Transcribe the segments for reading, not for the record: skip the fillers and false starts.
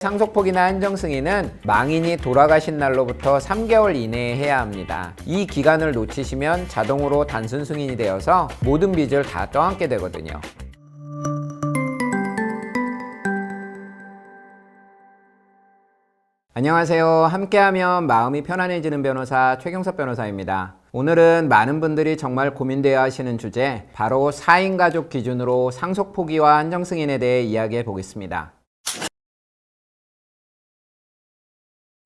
상속폭이나 한정승인은 망인이 돌아가신 날로부터 3개월 이내에 해야 합니다. 이 기간을 놓치시면 자동으로 단순 승인이 되어서 모든 빚을 다 떠안게 되거든요. 안녕하세요. 함께하면 마음이 편안해지는 변호사 최경섭 변호사입니다. 오늘은 많은 분들이 정말 고민되어 하시는 주제, 바로 4인 가족 기준으로 상속 포기와 한정 승인에 대해 이야기해 보겠습니다.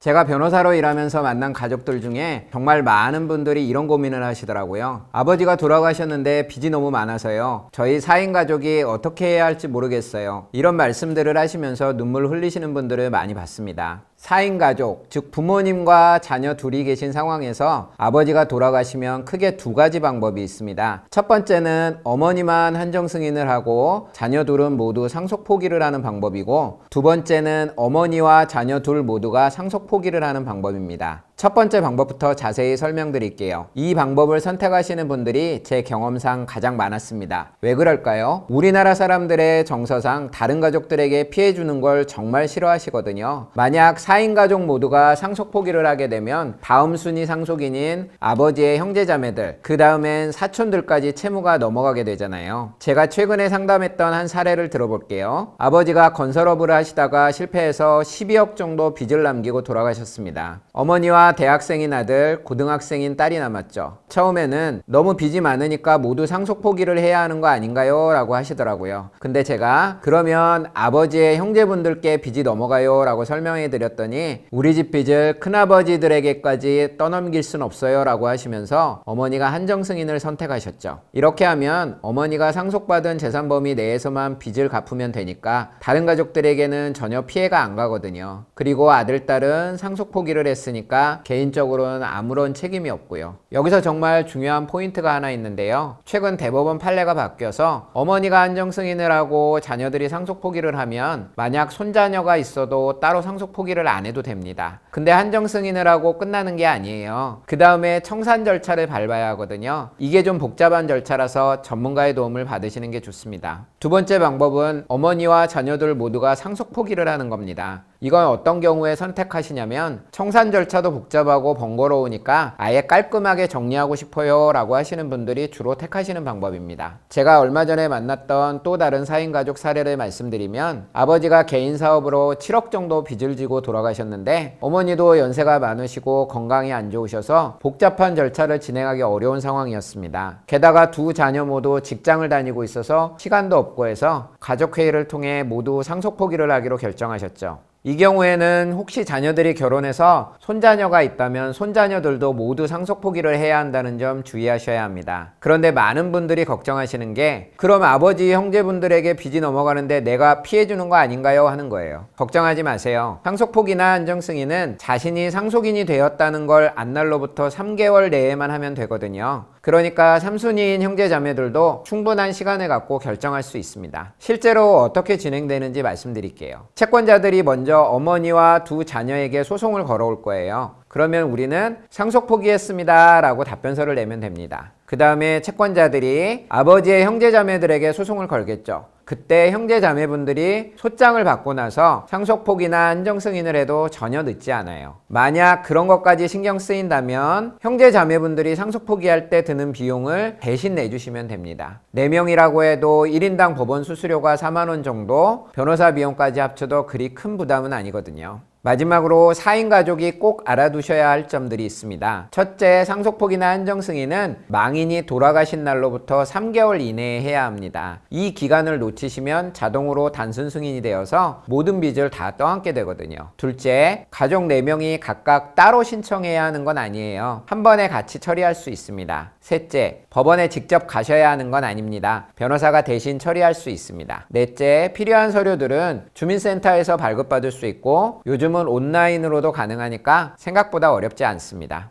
제가 변호사로 일하면서 만난 가족들 중에 정말 많은 분들이 이런 고민을 하시더라고요. 아버지가 돌아가셨는데 빚이 너무 많아서요. 저희 4인 가족이 어떻게 해야 할지 모르겠어요. 이런 말씀들을 하시면서 눈물 흘리시는 분들을 많이 봤습니다. 4인 가족, 즉 부모님과 자녀 둘이 계신 상황에서 아버지가 돌아가시면 크게 두 가지 방법이 있습니다. 첫 번째는 어머니만 한정 승인을 하고 자녀 둘은 모두 상속 포기를 하는 방법이고, 두 번째는 어머니와 자녀 둘 모두가 상속 포기를 하는 방법입니다. 첫 번째 방법부터 자세히 설명드릴게요. 이 방법을 선택하시는 분들이 제 경험상 가장 많았습니다. 왜 그럴까요? 우리나라 사람들의 정서상 다른 가족들에게 피해 주는 걸 정말 싫어하시거든요. 만약 4인 가족 모두가 상속 포기를 하게 되면 다음 순위 상속인인 아버지의 형제자매들, 그 다음엔 사촌들까지 채무가 넘어가게 되잖아요. 제가 최근에 상담했던 한 사례를 들어볼게요. 아버지가 건설업을 하시다가 실패해서 12억 정도 빚을 남기고 돌아가셨습니다. 어머니와 대학생인 아들, 고등학생인 딸이 남았죠. 처음에는 너무 빚이 많으니까 모두 상속 포기를 해야 하는 거 아닌가요? 라고 하시더라고요. 근데 제가 그러면 아버지의 형제분들께 빚이 넘어가요 라고 설명해 드렸더니 우리 집 빚을 큰아버지들에게까지 떠넘길 순 없어요 라고 하시면서 어머니가 한정 승인을 선택하셨죠. 이렇게 하면 어머니가 상속받은 재산 범위 내에서만 빚을 갚으면 되니까 다른 가족들에게는 전혀 피해가 안 가거든요. 그리고 아들, 딸은 상속 포기를 했으니까 개인적으로는 아무런 책임이 없고요. 여기서 정말 중요한 포인트가 하나 있는데요. 최근 대법원 판례가 바뀌어서 어머니가 한정 승인을 하고 자녀들이 상속 포기를 하면 만약 손자녀가 있어도 따로 상속 포기를 안 해도 됩니다. 근데 한정 승인을 하고 끝나는 게 아니에요. 그 다음에 청산 절차를 밟아야 하거든요. 이게 좀 복잡한 절차라서 전문가의 도움을 받으시는 게 좋습니다. 두 번째 방법은 어머니와 자녀들 모두가 상속 포기를 하는 겁니다. 이건 어떤 경우에 선택하시냐면 청산 절차도 복잡하고 번거로우니까 아예 깔끔하게 정리하고 싶어요 라고 하시는 분들이 주로 택하시는 방법입니다. 제가 얼마 전에 만났던 또 다른 4인 가족 사례를 말씀드리면, 아버지가 개인 사업으로 7억 정도 빚을 지고 돌아가셨는데 어머니도 연세가 많으시고 건강이 안 좋으셔서 복잡한 절차를 진행하기 어려운 상황이었습니다. 게다가 두 자녀 모두 직장을 다니고 있어서 시간도 없고 해서 가족회의를 통해 모두 상속 포기를 하기로 결정하셨죠. 이 경우에는 혹시 자녀들이 결혼해서 손자녀가 있다면 손자녀들도 모두 상속 포기를 해야 한다는 점 주의하셔야 합니다. 그런데 많은 분들이 걱정하시는 게, 그럼 아버지 형제분들에게 빚이 넘어가는데 내가 피해 주는 거 아닌가요? 하는 거예요. 걱정하지 마세요. 상속 포기나 한정 승인은 자신이 상속인이 되었다는 걸 안 날로부터 3개월 내에만 하면 되거든요. 그러니까 3순위인 형제자매들도 충분한 시간을 갖고 결정할 수 있습니다. 실제로 어떻게 진행되는지 말씀드릴게요. 채권자들이 먼저 어머니와 두 자녀에게 소송을 걸어올 거예요. 그러면 우리는 상속 포기했습니다 라고 답변서를 내면 됩니다. 그 다음에 채권자들이 아버지의 형제자매들에게 소송을 걸겠죠. 그때 형제자매분들이 소장을 받고 나서 상속 포기나 한정 승인을 해도 전혀 늦지 않아요. 만약 그런 것까지 신경 쓰인다면 형제자매분들이 상속 포기할 때 드는 비용을 대신 내주시면 됩니다. 4명이라고 해도 1인당 법원 수수료가 4만 원 정도, 변호사 비용까지 합쳐도 그리 큰 부담은 아니거든요. 마지막으로 4인 가족이 꼭 알아두셔야 할 점들이 있습니다. 첫째, 상속 포기나 한정 승인은 망인이 돌아가신 날로부터 3개월 이내에 해야 합니다. 이 기간을 놓치시면 자동으로 단순 승인이 되어서 모든 빚을 다 떠안게 되거든요. 둘째, 가족 4명이 각각 따로 신청해야 하는 건 아니에요. 한 번에 같이 처리할 수 있습니다. 셋째, 법원에 직접 가셔야 하는 건 아닙니다. 변호사가 대신 처리할 수 있습니다. 넷째, 필요한 서류들은 주민센터에서 발급받을 수 있고 요즘은 온라인으로도 가능하니까 생각보다 어렵지 않습니다.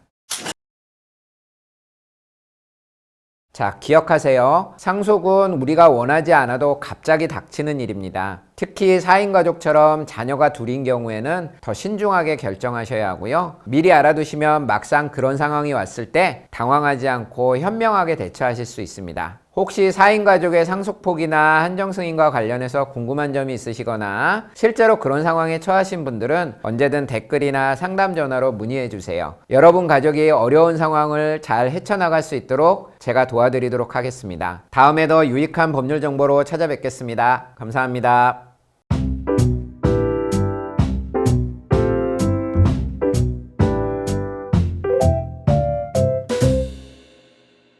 자, 기억하세요. 상속은 우리가 원하지 않아도 갑자기 닥치는 일입니다. 특히 4인 가족처럼 자녀가 둘인 경우에는 더 신중하게 결정하셔야 하고요. 미리 알아두시면 막상 그런 상황이 왔을 때 당황하지 않고 현명하게 대처하실 수 있습니다. 혹시 4인 가족의 상속폭이나 한정승인과 관련해서 궁금한 점이 있으시거나 실제로 그런 상황에 처하신 분들은 언제든 댓글이나 상담 전화로 문의해 주세요. 여러분 가족이 어려운 상황을 잘 헤쳐나갈 수 있도록 제가 도와드리도록 하겠습니다. 다음에 더 유익한 법률 정보로 찾아뵙겠습니다. 감사합니다.